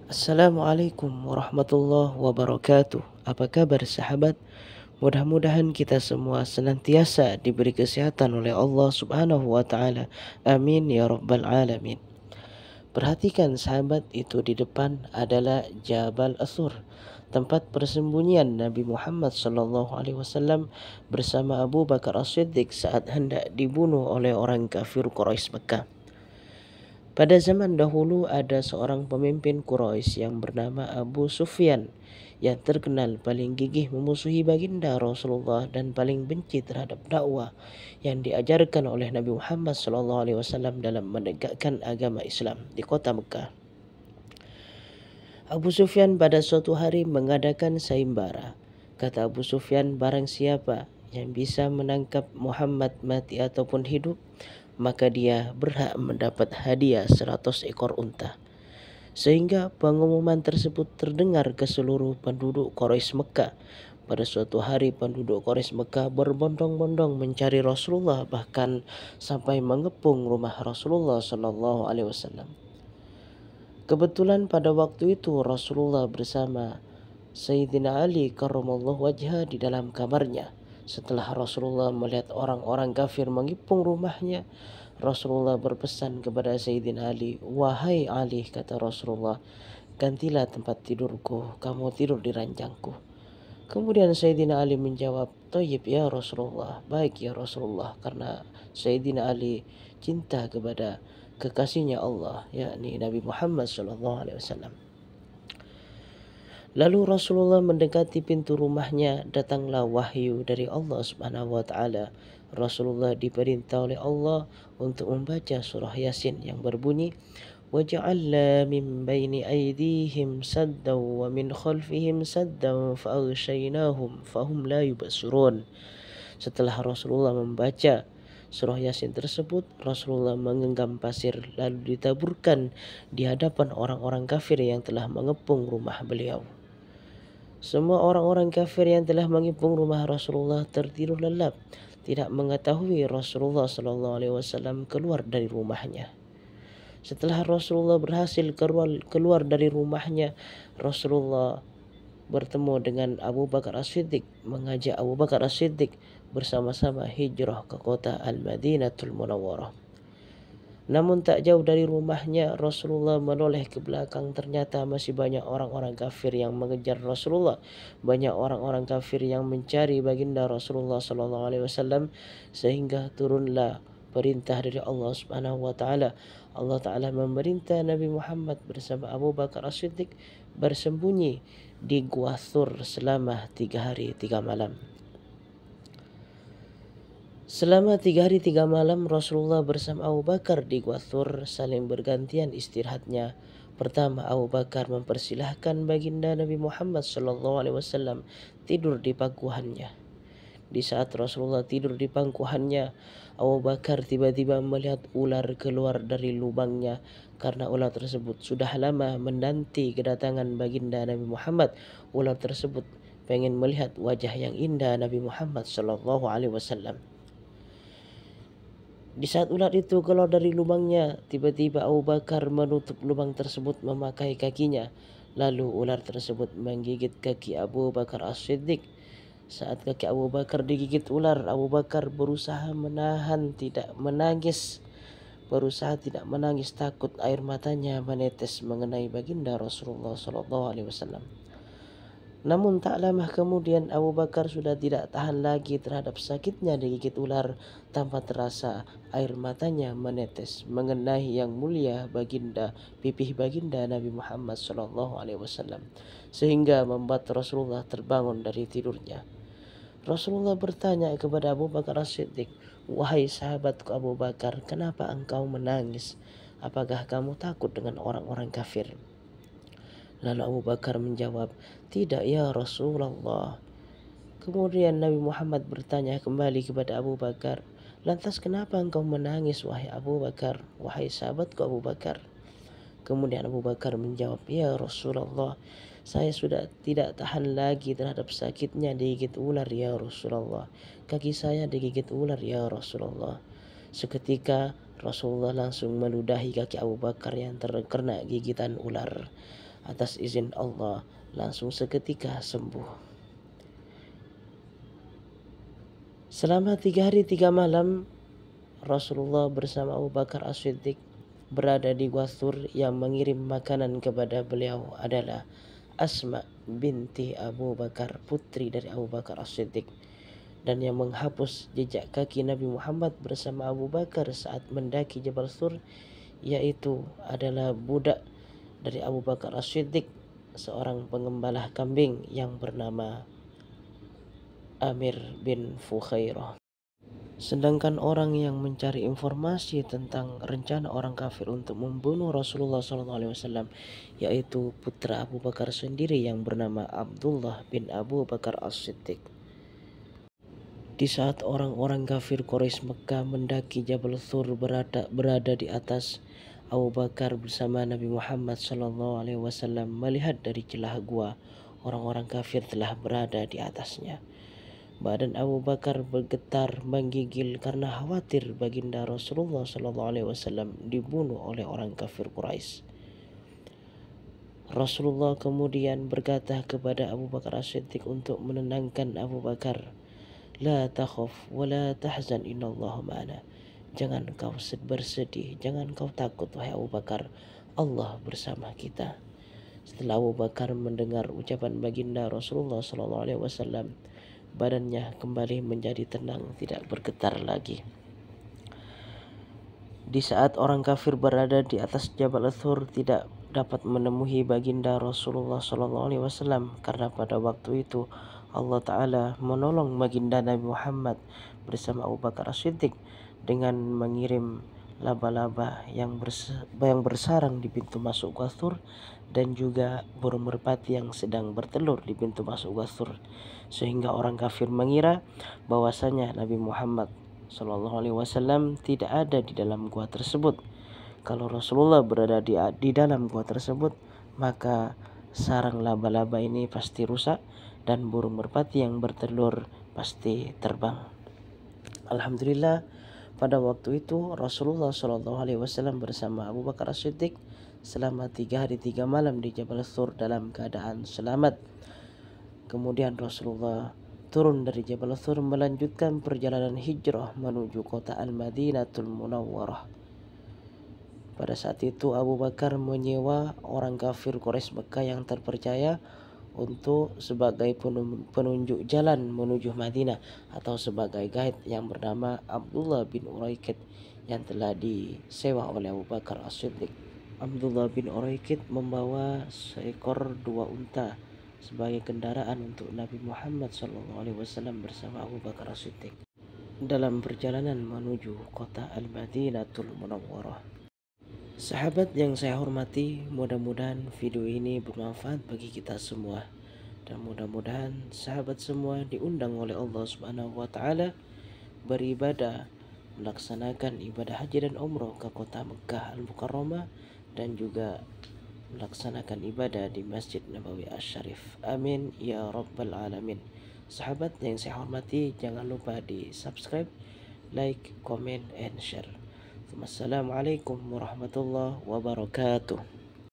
Assalamualaikum warahmatullahi wabarakatuh. Apa kabar sahabat? Mudah-mudahan kita semua senantiasa diberi kesehatan oleh Allah Subhanahu wa taala. Amin ya rabbal alamin. Perhatikan sahabat, itu di depan adalah Jabal Asur, tempat persembunyian Nabi Muhammad sallallahu alaihi wasallam bersama Abu Bakar As-Siddiq saat hendak dibunuh oleh orang kafir Quraisy Mekah. Pada zaman dahulu ada seorang pemimpin Quraisy yang bernama Abu Sufyan yang terkenal paling gigih memusuhi baginda Rasulullah dan paling benci terhadap dakwah yang diajarkan oleh Nabi Muhammad SAW dalam menegakkan agama Islam di kota Mekah. Abu Sufyan pada suatu hari mengadakan sayembara. Kata Abu Sufyan, barang siapa yang bisa menangkap Muhammad mati ataupun hidup, maka dia berhak mendapat hadiah 100 ekor unta. Sehingga pengumuman tersebut terdengar ke seluruh penduduk Quraisy Mekah. Pada suatu hari penduduk Quraisy Mekah berbondong-bondong mencari Rasulullah, bahkan sampai mengepung rumah Rasulullah sallallahu alaihi wasallam. Kebetulan pada waktu itu Rasulullah bersama Sayyidina Ali karramallahu wajhah di dalam kamarnya. Setelah Rasulullah melihat orang-orang kafir mengepung rumahnya, Rasulullah berpesan kepada Sayyidina Ali, "Wahai Ali," kata Rasulullah, "gantilah tempat tidurku, kamu tidur di ranjangku." Kemudian Sayyidina Ali menjawab, "Thayyib ya Rasulullah, baik ya Rasulullah," karena Sayyidina Ali cinta kepada kekasihnya Allah, yakni Nabi Muhammad SAW. Lalu Rasulullah mendekati pintu rumahnya, datanglah wahyu dari Allah Subhanahu wa taala. Rasulullah diperintah oleh Allah untuk membaca surah Yasin yang berbunyi, "Waja'alna min baini aydihim saddan wa min khalfihim saddan fa'aghshaynahum fahum la yubsirun." Setelah Rasulullah membaca surah Yasin tersebut, Rasulullah menggenggam pasir lalu ditaburkan di hadapan orang-orang kafir yang telah mengepung rumah beliau. Semua orang-orang kafir yang telah mengepung rumah Rasulullah tertidur lelap, tidak mengetahui Rasulullah sallallahu alaihi wasallam keluar dari rumahnya. Setelah Rasulullah berhasil keluar dari rumahnya, Rasulullah bertemu dengan Abu Bakar As-Siddiq, mengajak Abu Bakar As-Siddiq bersama-sama hijrah ke kota Al-Madinatul Munawwarah. Namun tak jauh dari rumahnya, Rasulullah menoleh ke belakang. Ternyata masih banyak orang-orang kafir yang mengejar Rasulullah. Banyak orang-orang kafir yang mencari baginda Rasulullah sallallahu alaihi wasallam, sehingga turunlah perintah dari Allah Subhanahu wa taala. Allah taala memerintah Nabi Muhammad bersama Abu Bakar As-Siddiq bersembunyi di Gua Thur selama 3 hari 3 malam. Selama 3 hari 3 malam Rasulullah bersama Abu Bakar di Gua Thur saling bergantian istirahatnya. Pertama, Abu Bakar mempersilahkan baginda Nabi Muhammad SAW tidur di pangkuannya. Di saat Rasulullah tidur di pangkuannya, Abu Bakar tiba-tiba melihat ular keluar dari lubangnya, karena ular tersebut sudah lama menanti kedatangan baginda Nabi Muhammad. Ular tersebut pengen melihat wajah yang indah Nabi Muhammad SAW. Di saat ular itu keluar dari lubangnya, tiba-tiba Abu Bakar menutup lubang tersebut memakai kakinya. Lalu ular tersebut menggigit kaki Abu Bakar As-Siddiq. Saat kaki Abu Bakar digigit ular, Abu Bakar berusaha menahan tidak menangis. Berusaha tidak menangis, takut air matanya menetes mengenai baginda Rasulullah SAW. Namun tak lama kemudian Abu Bakar sudah tidak tahan lagi terhadap sakitnya digigit ular. Tanpa terasa air matanya menetes mengenai yang mulia baginda, pipih baginda Nabi Muhammad SAW, sehingga membuat Rasulullah terbangun dari tidurnya. Rasulullah bertanya kepada Abu Bakar As-Siddiq, "Wahai sahabatku Abu Bakar, kenapa engkau menangis? Apakah kamu takut dengan orang-orang kafir?" Lalu Abu Bakar menjawab, "Tidak ya Rasulullah." Kemudian Nabi Muhammad bertanya kembali kepada Abu Bakar, "Lantas kenapa engkau menangis wahai Abu Bakar, wahai sahabatku Abu Bakar?" Kemudian Abu Bakar menjawab, "Ya Rasulullah, saya sudah tidak tahan lagi terhadap sakitnya digigit ular ya Rasulullah. Kaki saya digigit ular ya Rasulullah." Seketika Rasulullah langsung meludahi kaki Abu Bakar yang terkena gigitan ular. atas izin Allah langsung seketika sembuh. Selama 3 hari 3 malam Rasulullah bersama Abu Bakar As-Siddiq berada di Gua Thur. Yang mengirim makanan kepada beliau adalah Asma binti Abu Bakar, putri dari Abu Bakar As-Siddiq. Dan yang menghapus jejak kaki Nabi Muhammad bersama Abu Bakar saat mendaki Jabal Thur yaitu adalah budak dari Abu Bakar As-Siddiq, seorang pengembala kambing yang bernama Amir bin Fukhairah. Sedangkan orang yang mencari informasi tentang rencana orang kafir untuk membunuh Rasulullah SAW yaitu putra Abu Bakar sendiri yang bernama Abdullah bin Abu Bakar As-Siddiq. Di saat orang-orang kafir Quraisy Mekah mendaki Jabal Thur berada di atas, Abu Bakar bersama Nabi Muhammad SAW melihat dari celah gua orang-orang kafir telah berada di atasnya. Badan Abu Bakar bergetar menggigil karena khawatir baginda Rasulullah SAW dibunuh oleh orang kafir Quraisy. Rasulullah kemudian berkata kepada Abu Bakar As-Siddiq untuk menenangkan Abu Bakar, "La takhaf wa la tahzan, innallaha ma'ana." Jangan kau bersedih, jangan kau takut wahai Abu Bakar, Allah bersama kita. Setelah Abu Bakar mendengar ucapan baginda Rasulullah SAW, badannya kembali menjadi tenang, tidak bergetar lagi. Di saat orang kafir berada di atas Jabal Thur tidak dapat menemui baginda Rasulullah SAW karena pada waktu itu Allah Ta'ala menolong baginda Nabi Muhammad bersama Abu Bakar As-Siddiq dengan mengirim laba-laba yang bersarang di pintu masuk Gua Thur dan juga burung merpati yang sedang bertelur di pintu masuk Gua Thur, sehingga orang kafir mengira bahwasanya Nabi Muhammad SAW tidak ada di dalam gua tersebut. Kalau Rasulullah berada di dalam gua tersebut, maka sarang laba-laba ini pasti rusak dan burung merpati yang bertelur pasti terbang. Alhamdulillah, pada waktu itu Rasulullah SAW bersama Abu Bakar As-Siddiq selama 3 hari 3 malam di Jabal Thur dalam keadaan selamat. Kemudian Rasulullah turun dari Jabal Thur melanjutkan perjalanan hijrah menuju kota Al-Madinatul Munawwarah. Pada saat itu Abu Bakar menyewa orang kafir Quraisy Mekah yang terpercaya untuk sebagai penunjuk jalan menuju Madinah atau sebagai guide yang bernama Abdullah bin Uraikid yang telah disewa oleh Abu Bakar As-Siddiq. Abdullah bin Uraikid membawa seekor 2 unta sebagai kendaraan untuk Nabi Muhammad SAW bersama Abu Bakar As-Siddiq dalam perjalanan menuju kota Al-Madinatul Munawwarah. Sahabat yang saya hormati, mudah-mudahan video ini bermanfaat bagi kita semua dan mudah-mudahan sahabat semua diundang oleh Allah Subhanahu wa taala beribadah, melaksanakan ibadah haji dan umroh ke kota Mekah Al-Mukarramah dan juga melaksanakan ibadah di Masjid Nabawi Asy-Syarif. Amin ya rabbal alamin. Sahabat yang saya hormati, jangan lupa di subscribe, like, comment, and share. Assalamualaikum warahmatullahi wabarakatuh.